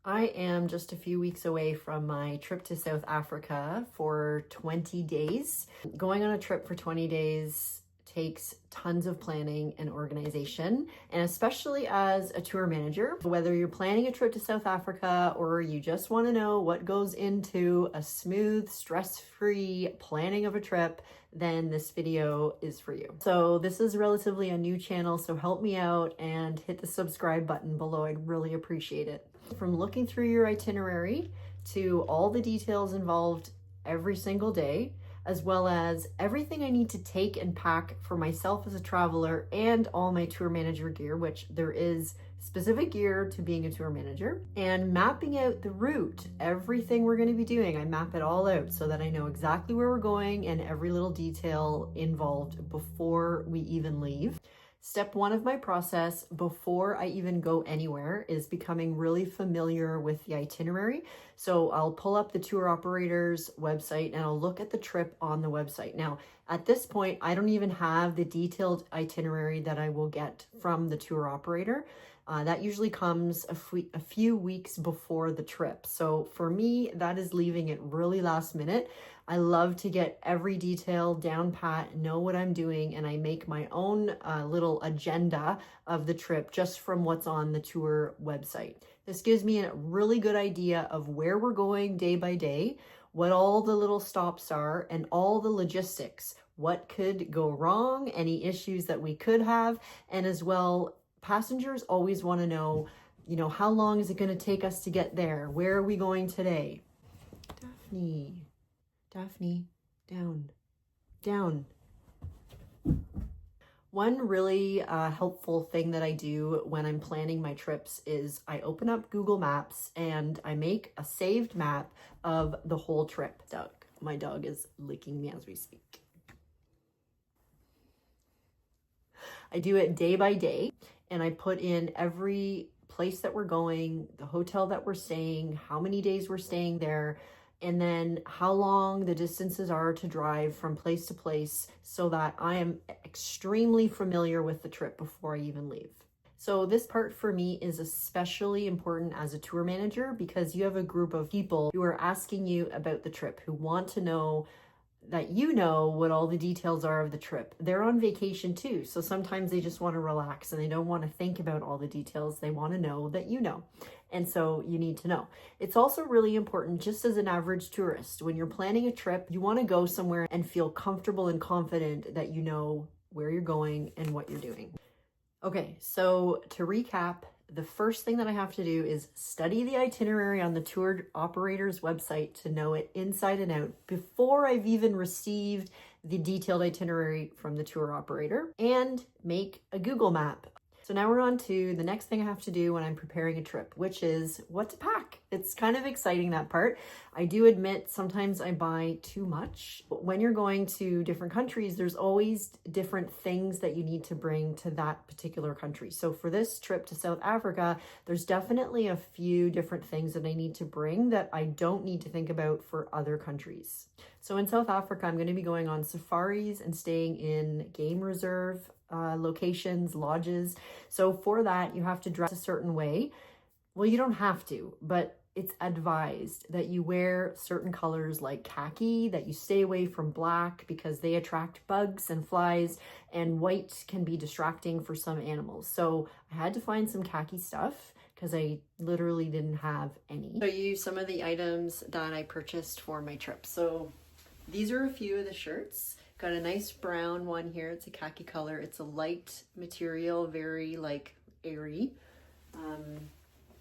I am just a few weeks away from my trip to South Africa for 20 days. Going on a trip for 20 days takes tons of planning and organization, and especially as a tour manager, whether you're planning a trip to South Africa or you just want to know what goes into a smooth, stress-free planning of a trip, then this video is for you. So this is relatively a new channel, so help me out and hit the subscribe button below. I'd really appreciate it. From looking through your itinerary to all the details involved every single day, as well as everything I need to take and pack for myself as a traveler and all my tour manager gear, which there is specific gear to being a tour manager, and mapping out the route, everything we're going to be doing. I map it all out so that I know exactly where we're going and every little detail involved before we even leave. Step one of my process before I even go anywhere is becoming really familiar with the itinerary. So I'll pull up the tour operator's website and I'll look at the trip on the website. Now, at this point, I don't even have the detailed itinerary that I will get from the tour operator. That usually comes a few weeks before the trip. So for me, that is leaving it really last minute. I love to get every detail down pat, know what I'm doing, and I make my own little agenda of the trip just from what's on the tour website. This gives me a really good idea of where we're going day by day, what all the little stops are, and all the logistics. What could go wrong, any issues that we could have, and as well, passengers always want to know, how long is it going to take us to get there? Where are we going today? Daphne, down. One really helpful thing that I do when I'm planning my trips is I open up Google Maps and I make a saved map of the whole trip. My dog is licking me as we speak. I do it day by day, and I put in every place that we're going, the hotel that we're staying, how many days we're staying there, and then how long the distances are to drive from place to place so that I am extremely familiar with the trip before I even leave. So this part for me is especially important as a tour manager because you have a group of people who are asking you about the trip, who want to know that you know what all the details are of the trip. They're on vacation too, so sometimes they just want to relax and they don't want to think about all the details. They want to know that you know, and so you need to know. It's also really important, just as an average tourist, when you're planning a trip, you want to go somewhere and feel comfortable and confident that you know where you're going and what you're doing. Okay, so to recap, the first thing that I have to do is study the itinerary on the tour operator's website to know it inside and out before I've even received the detailed itinerary from the tour operator, and make a Google map. So now we're on to the next thing I have to do when I'm preparing a trip, which is what to pack. It's kind of exciting, that part. I do admit sometimes I buy too much. When you're going to different countries, there's always different things that you need to bring to that particular country. So for this trip to South Africa, there's definitely a few different things that I need to bring that I don't need to think about for other countries. So in South Africa, I'm going to be going on safaris and staying in game reserve locations, lodges. So for that, you have to dress a certain way. Well, you don't have to, but it's advised that you wear certain colors like khaki, that you stay away from black because they attract bugs and flies, and white can be distracting for some animals. So I had to find some khaki stuff because I literally didn't have any. I'll show you some of the items that I purchased for my trip. So these are a few of the shirts. Got a nice brown one here. It's a khaki color. It's a light material, very airy.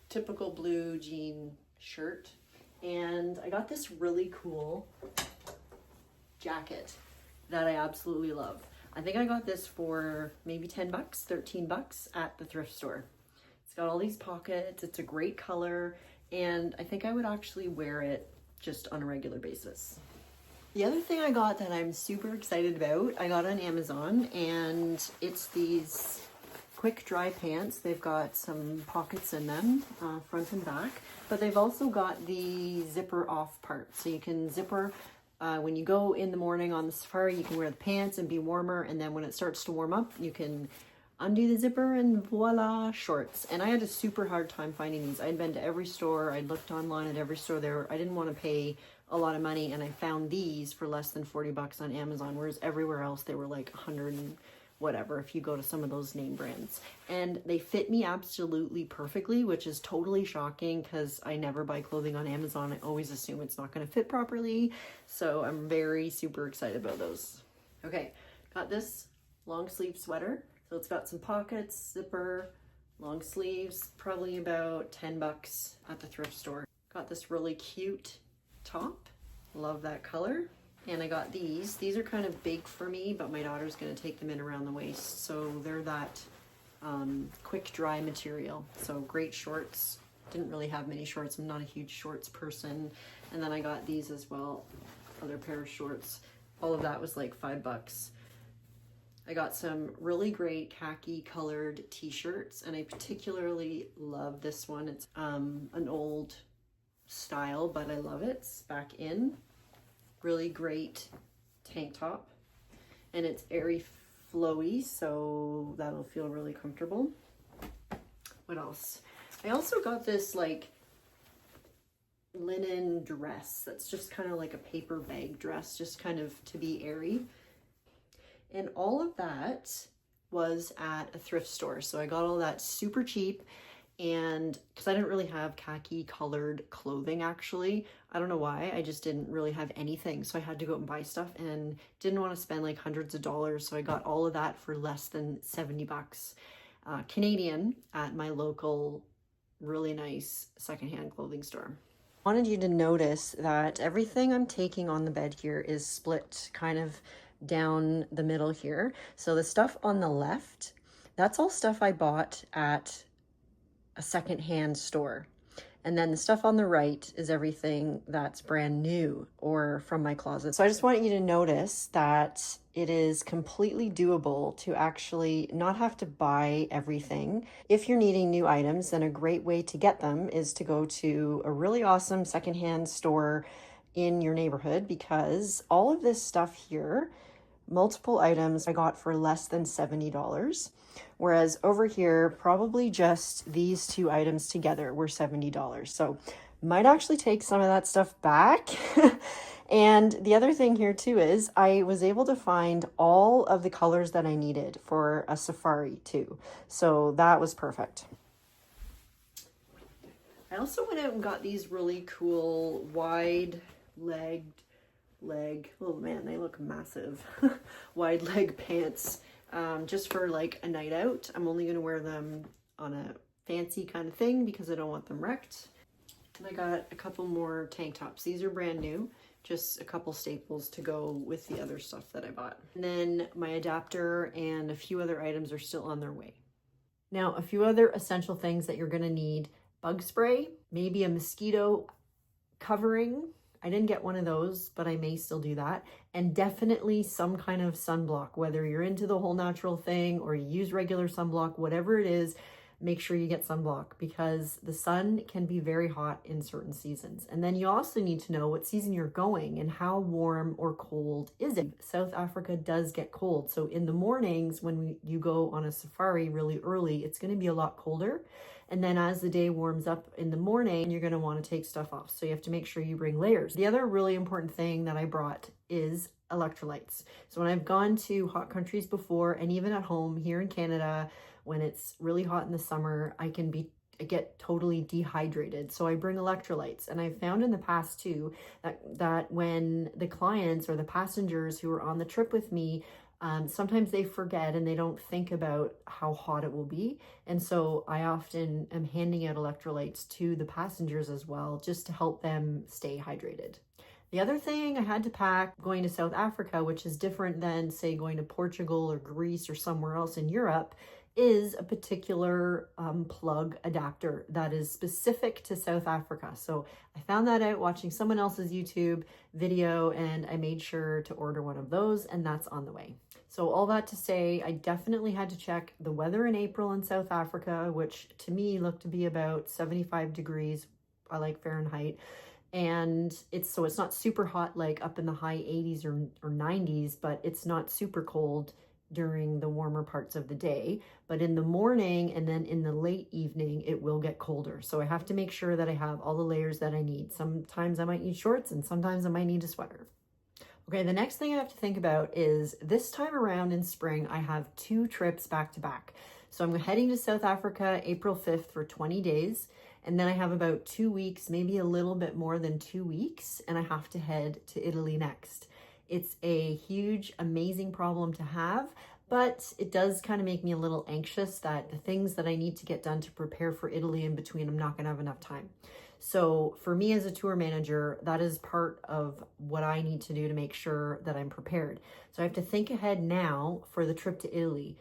Typical blue jean shirt. And I got this really cool jacket that I absolutely love. I think I got this for maybe 10 bucks, 13 bucks at the thrift store. It's got all these pockets. It's a great color. And I think I would actually wear it just on a regular basis. The other thing I got that I'm super excited about, I got on Amazon, and it's these quick dry pants. They've got some pockets in them, front and back, but they've also got the zipper off part. So you can zipper, when you go in the morning on the safari, you can wear the pants and be warmer, and then when it starts to warm up, you can undo the zipper, and voila, shorts. And I had a super hard time finding these. I'd been to every store, I'd looked online at every store there. I didn't want to pay a lot of money, and I found these for less than 40 bucks on Amazon, whereas everywhere else they were like 100 and whatever if you go to some of those name brands. And they fit me absolutely perfectly, which is totally shocking because I never buy clothing on Amazon. I always assume it's not going to fit properly. So I'm very super excited about those. Okay, got this long sleeve sweater. So it's got some pockets, zipper, long sleeves, probably about 10 bucks at the thrift store. Got this really cute top. Love that color. And I got these. These are kind of big for me, but my daughter's going to take them in around the waist. So they're that quick dry material. So great shorts. Didn't really have many shorts. I'm not a huge shorts person. And then I got these as well. Other pair of shorts. All of that was like 5 bucks. I got some really great khaki colored t-shirts, and I particularly love this one. It's an old style, but I love it. It's back in. Really great tank top, and it's airy flowy, so that'll feel really comfortable. What else? I also got this like linen dress that's just kind of like a paper bag dress, just kind of to be airy. And all of that was at a thrift store. So I got all that super cheap, and because I didn't really have khaki colored clothing, actually. I don't know why, I just didn't really have anything. So I had to go out and buy stuff and didn't want to spend like hundreds of dollars. So I got all of that for less than 70 bucks Canadian at my local really nice secondhand clothing store. Wanted you to notice that everything I'm taking on the bed here is split kind of down the middle here. So the stuff on the left, that's all stuff I bought at a secondhand store. And then the stuff on the right is everything that's brand new or from my closet. So I just want you to notice that it is completely doable to actually not have to buy everything. If you're needing new items, then a great way to get them is to go to a really awesome secondhand store in your neighborhood, because all of this stuff here, multiple items, I got for less than $70. Whereas over here, probably just these two items together were $70. So might actually take some of that stuff back. And the other thing here too is I was able to find all of the colors that I needed for a safari too. So that was perfect. I also went out and got these really cool wide leg, oh man, they look massive. Wide leg pants, just for like a night out. I'm only going to wear them on a fancy kind of thing because I don't want them wrecked. And I got a couple more tank tops. These are brand new, just a couple staples to go with the other stuff that I bought. And then my adapter and a few other items are still on their way. Now, a few other essential things that you're going to need: bug spray, maybe a mosquito covering. I didn't get one of those, but I may still do that. And definitely some kind of sunblock, whether you're into the whole natural thing or you use regular sunblock, whatever it is, make sure you get sunblock, because the sun can be very hot in certain seasons. And then you also need to know what season you're going and how warm or cold is it. South Africa does get cold. So in the mornings when you go on a safari really early, it's going to be a lot colder. And then as the day warms up in the morning, you're going to want to take stuff off. So you have to make sure you bring layers. The other really important thing that I brought is electrolytes. So when I've gone to hot countries before, and even at home here in Canada, when it's really hot in the summer, I get totally dehydrated. So I bring electrolytes. And I've found in the past too, that when the clients or the passengers who are on the trip with me, sometimes they forget and they don't think about how hot it will be. And so I often am handing out electrolytes to the passengers as well, just to help them stay hydrated. The other thing I had to pack going to South Africa, which is different than say going to Portugal or Greece or somewhere else in Europe, is a particular plug adapter that is specific to South Africa. So I found that out watching someone else's YouTube video, and I made sure to order one of those, and that's on the way. So all that to say, I definitely had to check the weather in April in South Africa, which to me looked to be about 75 degrees. I like Fahrenheit. And it's not super hot, like up in the high 80s or 90s, but it's not super cold during the warmer parts of the day, but in the morning and then in the late evening, it will get colder. So I have to make sure that I have all the layers that I need. Sometimes I might need shorts and sometimes I might need a sweater. Okay, the next thing I have to think about is this time around in spring, I have 2 trips back to back. So I'm heading to South Africa April 5th for 20 days. And then I have about 2 weeks, maybe a little bit more than 2 weeks, and I have to head to Italy next. It's a huge, amazing problem to have, but it does kind of make me a little anxious that the things that I need to get done to prepare for Italy in between, I'm not going to have enough time. So for me as a tour manager, that is part of what I need to do to make sure that I'm prepared. So I have to think ahead now for the trip to Italy,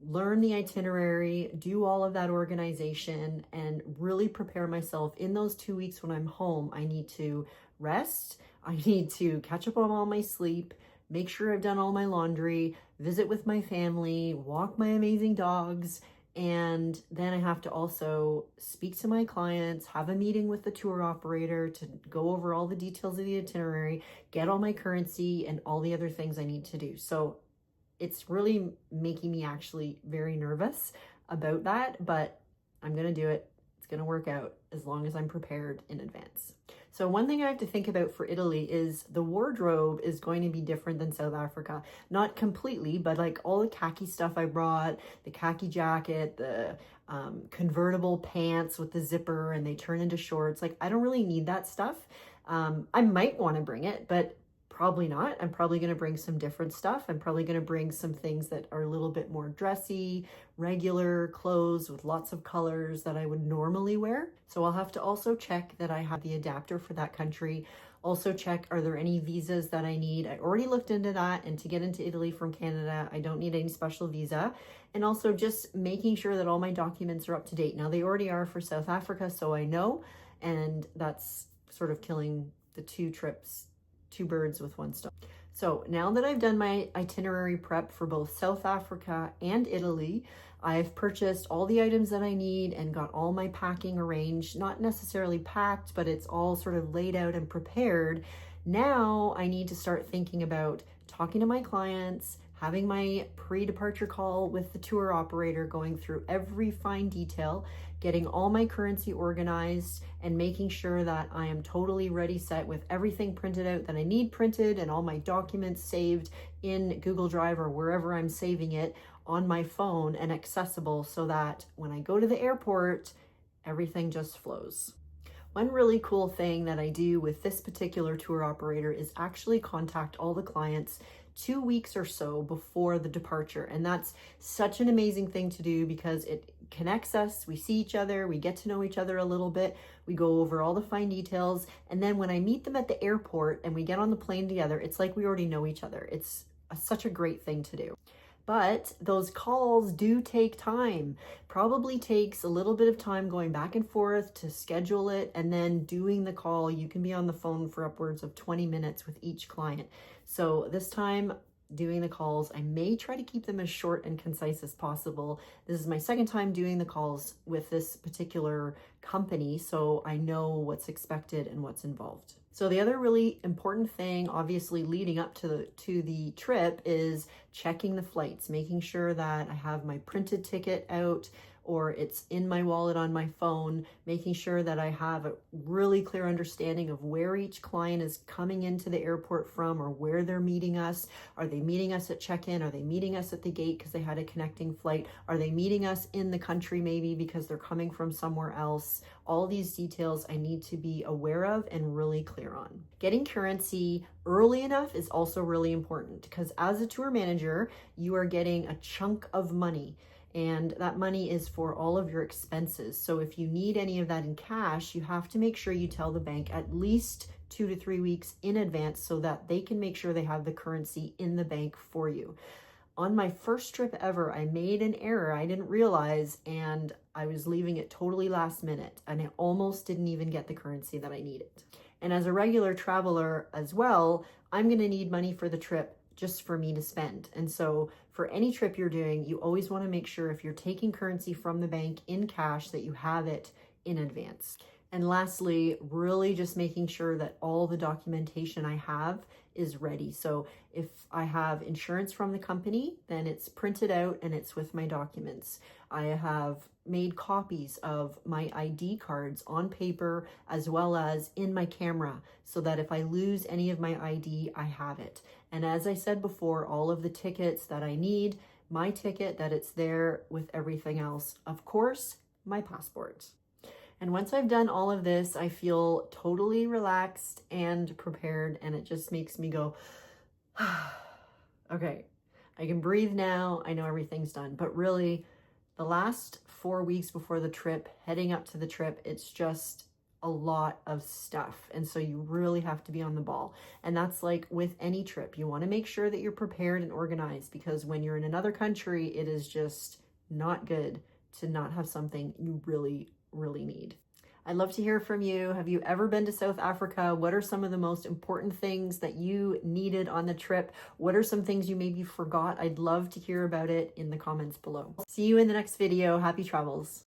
learn the itinerary, do all of that organization, and really prepare myself. In those 2 weeks when I'm home, I need to rest. I need to catch up on all my sleep, make sure I've done all my laundry, visit with my family, walk my amazing dogs, and then I have to also speak to my clients, have a meeting with the tour operator to go over all the details of the itinerary, get all my currency and all the other things I need to do. So it's really making me actually very nervous about that, but I'm going to do it. It's going to work out as long as I'm prepared in advance. So one thing I have to think about for Italy is the wardrobe is going to be different than South Africa. Not completely, but like all the khaki stuff I brought, the khaki jacket, the convertible pants with the zipper and they turn into shorts. Like I don't really need that stuff. I might want to bring it, but probably not. I'm probably going to bring some different stuff. I'm probably going to bring some things that are a little bit more dressy, regular clothes with lots of colors that I would normally wear. So I'll have to also check that I have the adapter for that country. Also check, are there any visas that I need? I already looked into that, and to get into Italy from Canada, I don't need any special visa. And also just making sure that all my documents are up to date. Now they already are for South Africa, so I know, and that's sort of killing the 2 trips, 2 birds with 1 stone. So now that I've done my itinerary prep for both South Africa and Italy, I've purchased all the items that I need and got all my packing arranged, not necessarily packed, but it's all sort of laid out and prepared. Now I need to start thinking about talking to my clients, having my pre-departure call with the tour operator, going through every fine detail, getting all my currency organized, and making sure that I am totally ready set with everything printed out that I need printed and all my documents saved in Google Drive or wherever I'm saving it on my phone and accessible so that when I go to the airport, everything just flows. One really cool thing that I do with this particular tour operator is actually contact all the clients 2 weeks or so before the departure. And that's such an amazing thing to do because it connects us. We see each other, we get to know each other a little bit, we go over all the fine details. And then when I meet them at the airport and we get on the plane together, it's like we already know each other. It's such a great thing to do. But those calls do take time. Probably takes a little bit of time going back and forth to schedule it, and then doing the call. You can be on the phone for upwards of 20 minutes with each client. So this time doing the calls, I may try to keep them as short and concise as possible. This is my 2nd time doing the calls with this particular company, so I know what's expected and what's involved. So the other really important thing, obviously leading up to the trip, is checking the flights, making sure that I have my printed ticket out or it's in my wallet on my phone, making sure that I have a really clear understanding of where each client is coming into the airport from or where they're meeting us. Are they meeting us at check-in? Are they meeting us at the gate because they had a connecting flight? Are they meeting us in the country maybe because they're coming from somewhere else? All these details I need to be aware of and really clear on. Getting currency early enough is also really important because as a tour manager, you are getting a chunk of money. And that money is for all of your expenses. So if you need any of that in cash, you have to make sure you tell the bank at least 2 to 3 weeks in advance so that they can make sure they have the currency in the bank for you. On my first trip ever, I made an error I didn't realize, and I was leaving it totally last minute, and I almost didn't even get the currency that I needed. And as a regular traveler as well, I'm going to need money for the trip just for me to spend. And so for any trip you're doing, you always want to make sure if you're taking currency from the bank in cash that you have it in advance. And lastly, really just making sure that all the documentation I have is ready. So if I have insurance from the company, then it's printed out and it's with my documents. I have made copies of my ID cards on paper as well as in my camera so that if I lose any of my ID, I have it. And as I said before, all of the tickets that I need, my ticket, that it's there with everything else. Of course, my passport. And once I've done all of this, I feel totally relaxed and prepared, and it just makes me go, okay, I can breathe now. I know everything's done. But really, the last 4 weeks before the trip, heading up to the trip, it's just a lot of stuff. And so you really have to be on the ball. And that's like with any trip. You want to make sure that you're prepared and organized, because when you're in another country, it is just not good to not have something you really need. I'd love to hear from you. Have you ever been to South Africa? What are some of the most important things that you needed on the trip? What are some things you maybe forgot? I'd love to hear about it in the comments below. See you in the next video. Happy travels.